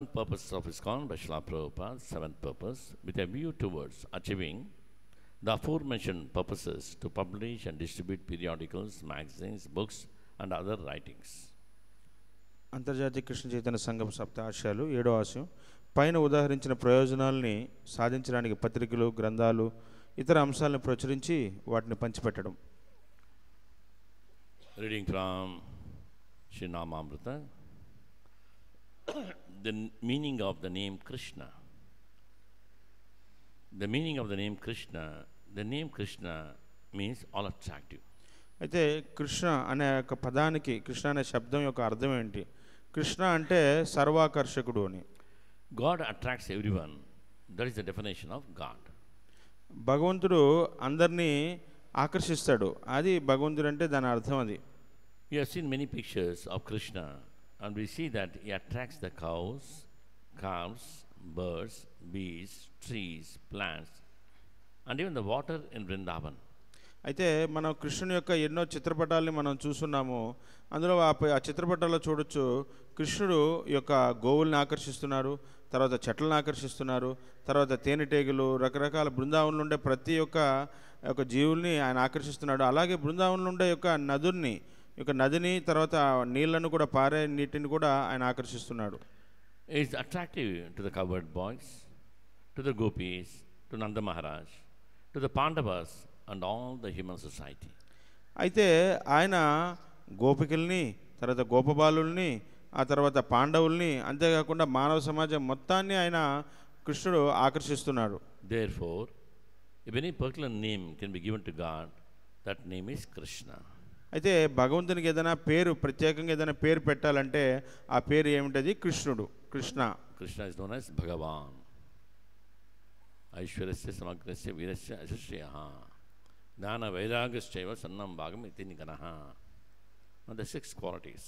Purpose of ISKCON by Srila Prabhupada, seventh purpose, with a view towards achieving the aforementioned purposes to publish and distribute periodicals, magazines, books, and other writings. అంతర్జాతీయ కృష్ణ చైతన్య సంఘం సప్త ఆశయాలు 7వ ఆశయం పైన ఉదాహరించిన ప్రయోజనాల్ని సాధించడానికి పత్రికలు, గ్రంథాలు, ఇతర అంశాలను ప్రచురించి వాటిని పంచిపెట్టడం. Reading from Sri Namamrita. The meaning of the name Krishna. The meaning of the name Krishna means all attractive. అయితే కృష్ణ అనే ఒక పదానికి, కృష్ణ అనే శబ్దం యొక్క అర్థం ఏంటి? కృష్ణ అంటే సర్వాకర్షకుడు అని. God attracts everyone. That is the definition of God. భగవంతుడు అందరినీ ఆకర్షిస్తాడు. అది భగవంతుడు అంటే దాని అర్థం అది. We have seen many pictures of Krishna and we see that he attracts the cows, calves, birds, bees, trees, plants, and even the water in Vrindavan. అయితే మనం కృష్ణుని యొక్క ఎన్నో చిత్రపటాలని మనం చూస్తున్నాము. అందులో ఆ చిత్రపటాల్లో చూడొచ్చు కృష్ణుడు యొక్క గోవుల్ని ఆకర్షిస్తున్నారు, తర్వాత చెట్లను ఆకర్షిస్తున్నారు, తర్వాత తేనెటీగలు, రకరకాల బృందావనంలో ఉండే ప్రతి ఒక్క జీవుల్ని ఆయన ఆకర్షిస్తున్నాడు. అలాగే బృందావనంలో ఉండే నదిని, తర్వాత నీళ్లను కూడా, పారే నీటిని కూడా ఆయన ఆకర్షిస్తున్నాడు. It is attractive to the cowherd boys, to the gopis, to Nanda Maharaj, to the Pandavas and all the human society. అయితే ఆయన గోపికల్ని, తర్వాత గోపబాలుల్ని, ఆ తర్వాత పాండవుల్ని, అంతేకాకుండా మానవ సమాజం మొత్తాన్ని ఆయన కృష్ణుడు ఆకర్షిస్తున్నాడు. Therefore, if any particular name can be given to God, that name is Krishna. అయితే భగవంతునికి ఏదైనా పేరు, ప్రత్యేకంగా ఏదైనా పేరు పెట్టాలంటే ఆ పేరు ఏమిటది? కృష్ణుడు, Krishna. Krishna is known as Bhagavan. Aishwarasya samagrasya virasya ashashyaha Dana vairagasyaiva sannam bhagam iti niganaha. The 6 qualities.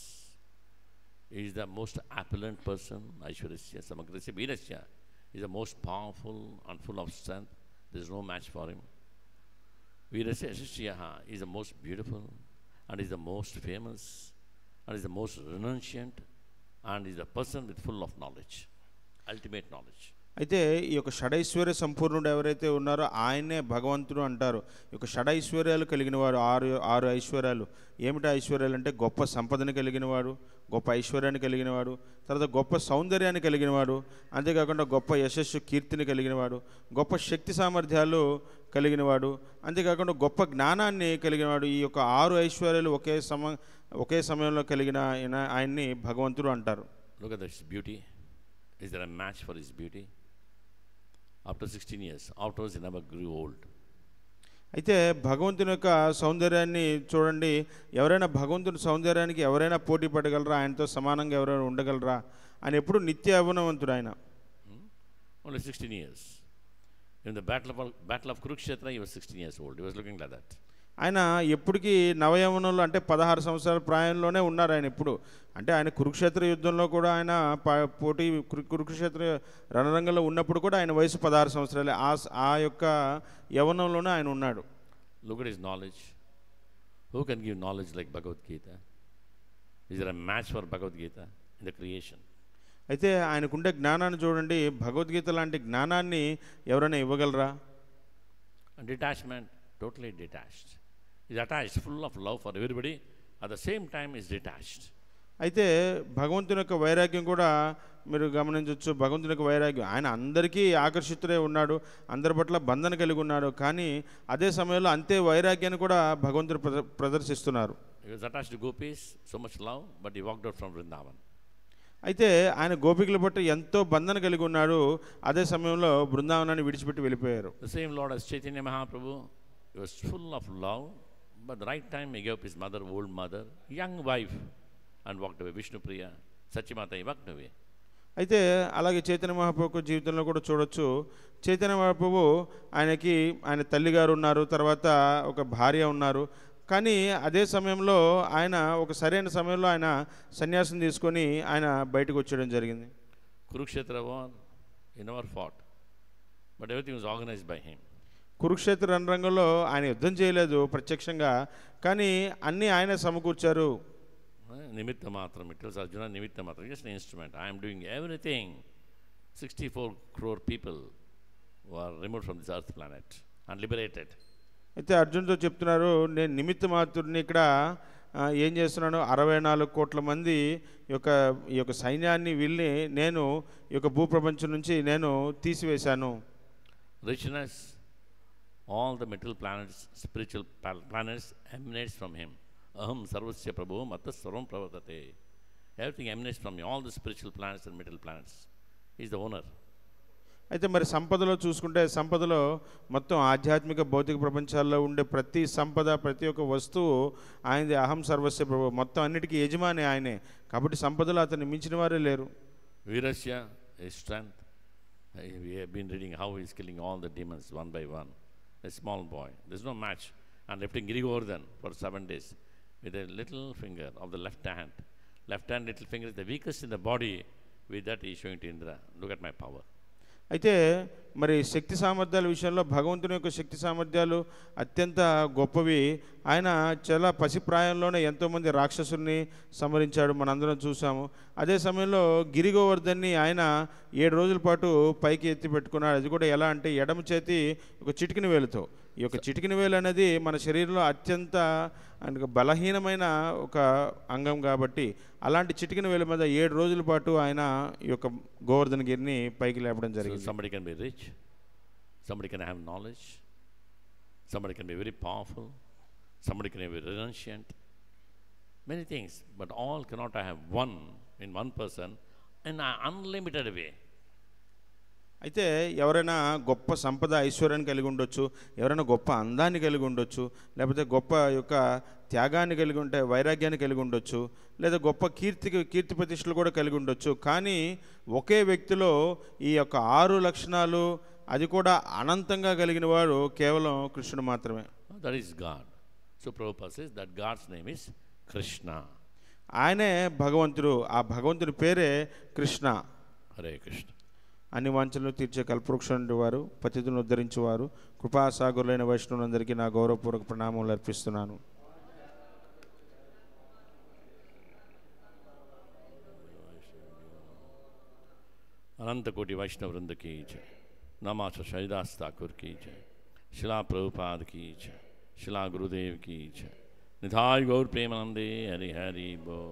He is the most opulent person. Aishwarasya samagrasya virasya is the most powerful and full of strength. There is no match for him. Virasya ashashyaha is the most beautiful and is the most famous and is the most renunciant and is the person with full of knowledge, ultimate knowledge. అయితే ఈ యొక్క షడైశ్వర్య సంపూర్ణుడు ఎవరైతే ఉన్నారో ఆయనే భగవంతుడు అంటారు. ఈ యొక్క షడైశ్వర్యాలు కలిగినవాడు, ఆరు ఐశ్వర్యాలు. ఏమిటి ఐశ్వర్యాలు అంటే గొప్ప సంపదను కలిగినవాడు, గొప్ప ఐశ్వర్యాన్ని కలిగినవాడు, తర్వాత గొప్ప సౌందర్యాన్ని కలిగినవాడు, అంతేకాకుండా గొప్ప యశస్సు, కీర్తిని కలిగినవాడు, గొప్ప శక్తి సామర్థ్యాలు కలిగినవాడు, అంతేకాకుండా గొప్ప జ్ఞానాన్ని కలిగినవాడు. ఈ యొక్క 6 ఐశ్వర్యాలు ఒకే సమయంలో కలిగిన ఆయన్ని భగవంతుడు అంటారు. Look at this beauty. Is there a match for his beauty? After 16 years, afterwards he never grew old. అయితే భగవంతుని యొక్క సౌందర్యాన్ని చూడండి. ఎవరైనా భగవంతుని సౌందర్యానికి ఎవరైనా పోటీ పడగలరా? ఆయనతో సమానంగా ఎవరైనా ఉండగలరా? ఆయన ఎప్పుడు నిత్య యవ్వనవంతుడు ఆయన. Only 16 years. In the battle of Kurukshetra, he was 16 years old. He was looking like that. ఆయన ఎప్పటికీ నవయవనంలో, అంటే 16 సంవత్సరాల ప్రాయంలోనే ఉన్నారు ఆయన ఎప్పుడు. అంటే ఆయన కురుక్షేత్ర యుద్ధంలో కూడా ఆయన కురుక్షేత్ర రణరంగంలో ఉన్నప్పుడు కూడా ఆయన వయసు 16 సంవత్సరాలే. ఆ యొక్క యవనంలోనే ఆయన ఉన్నాడు. Look at his knowledge. Who can give knowledge like Bhagavad Gita? Is there a match for Bhagavad Gita in the creation? అయితే ఆయనకుండే జ్ఞానాన్ని చూడండి. భగవద్గీత లాంటి జ్ఞానాన్ని ఎవరైనా ఇవ్వగలరా? And detachment, totally detached. Is attached, full of love for everybody. At the same time is detached. అయితే భగవంతుని యొక్క వైరాగ్యం కూడా మీరు గమనించవచ్చు. భగవంతుని యొక్క వైరాగ్యం, ఆయన అందరికీ ఆకర్షితుడై ఉన్నాడు, అందరి పట్ల బంధన కలిగి ఉన్నాడు. కానీ అదే సమయంలో అంతే వైరాగ్యాన్ని కూడా భగవంతుడు ప్రదర్శిస్తున్నారు. He was attached to gopis, so much love, but he walked out from Vrindavan. అయితే ఆయన గోపికల పట్ల ఎంతో బంధన కలిగి ఉన్నాడు. అదే సమయంలో బృందావనాన్ని విడిచిపెట్టి వెళ్ళిపోయారు. The same Lord as Chaitanya Mahaprabhu, he was full of love, but the right time he gave up his mother, old mother, young wife, and walked away. Vishnu Priya, Satyamata, he walked away. అయితే అలాగే చైతన్య మహాప్రభు జీవితంలో కూడా చూడొచ్చు. చైతన్య మహాప్రభు ఆయన తల్లిగారు ఉన్నారు, తర్వాత ఒక భార్య ఉన్నారు. కానీ అదే సమయంలో ఆయన ఒక సరైన సమయంలో ఆయన సన్యాసం తీసుకొని ఆయన బయటకు వచ్చేయడం జరిగింది. Kurukshetra war, he never fought, but everything was organized by him. Kurukshetra రణరంగంలో ఆయన యుద్ధం చేయలేదు ప్రత్యక్షంగా, కానీ అన్నీ ఆయన సమకూర్చారు. Nimitta Matram. It tells Arjuna Nimitta Matram, just an instrument. I am doing everything. 64 crore people who are removed from this earth planet and liberated. అయితే అర్జున్తో చెప్తున్నారు, నేను నిమిత్త మాత్రుడిని, ఇక్కడ ఏం చేస్తున్నాను, 64 కోట్ల మంది ఈ యొక్క సైన్యాన్ని వీళ్ళని నేను ఈ యొక్క భూప్రపంచం నుంచి నేను తీసివేశాను. Richness, all the material planets, spiritual planets emanates from him. Aham sarvasya prabhu matta sarvam pravartate. Everything emanates from me, all the spiritual planets and material planets. He is the owner. అయితే మరి సంపదలో చూసుకుంటే, సంపదలో మొత్తం ఆధ్యాత్మిక భౌతిక ప్రపంచాల్లో ఉండే ప్రతి సంపద, ప్రతి ఒక్క వస్తువు ఆయనది. అహం సర్వస్య ప్రభు, మొత్తం అన్నిటికీ యజమాని ఆయనే. కాబట్టి సంపదలో అతన్ని మించిన వారే లేరు. Virasya is strength. We have been reading how he is killing all the demons one by one. A small boy, there is no match, and lifting Giri Govardhan for 7 days with a little finger of the left hand. Left hand little finger is the weakest in the body. With that he is showing to Indra, look at my power. అయితే మరి శక్తి సామర్థ్యాల విషయంలో భగవంతుని యొక్క శక్తి సామర్థ్యాలు అత్యంత గొప్పవి. ఆయన చాలా పసిప్రాయంలోనే ఎంతోమంది రాక్షసుల్ని సంహరించాడు, మనందరం చూసాము. అదే సమయంలో గిరి గోవర్ధన్ని ఆయన 7 రోజుల పాటు పైకి ఎత్తి పెట్టుకున్నాడు. అది కూడా ఎలా అంటే ఎడమ చేతి ఒక చిటికిన వేలుతో. ఈ యొక్క చిటికిన వేలు అనేది మన శరీరంలో అత్యంత బలహీనమైన ఒక అంగం కాబట్టి అలాంటి చిటికిన వేలు మీద 7 రోజుల పాటు ఆయన ఈ యొక్క గోవర్ధన గిరిని పైకి లేపడం జరిగింది. Somebody can be rich, somebody can have knowledge, somebody can be very powerful, somebody can be very renunciant, many things, but all cannot have one in one person in an unlimited way. అయితే ఎవరైనా గొప్ప సంపద ఐశ్వర్యాన్ని కలిగి ఉండొచ్చు, ఎవరైనా గొప్ప అందాన్ని కలిగి ఉండొచ్చు, లేకపోతే గొప్ప యొక్క త్యాగాన్ని కలిగి ఉంటే వైరాగ్యాన్ని కలిగి ఉండొచ్చు, లేదా గొప్ప కీర్తి ప్రతిష్టలు కూడా కలిగి ఉండొచ్చు. కానీ ఒకే వ్యక్తిలో ఈ యొక్క 6 లక్షణాలు, అది కూడా అనంతంగా కలిగిన వాడు కేవలం కృష్ణుడు మాత్రమే. That is God. So Prabhupada says that God's name is Krishna. ఆయనే భగవంతుడు, ఆ భగవంతుడి పేరే కృష్ణ. Hare Krishna. అన్ని వాంఛలను తీర్చే కల్పవృక్షుడు వారు, పతితులను ఉద్ధరించేవారు, కృపాసాగరులైన వైష్ణవులందరికీ నా గౌరవపూర్వక ప్రణామములు అర్పిస్తున్నాను. अनंत कोटि वैष्णव वृंद की जय. नमाज शैदास ठाकुर की जय. शिला प्रभुपाद की जय. शिला गुरुदेव की जय. निधाय गौर प्रेमानंदे हरि हरि बोल.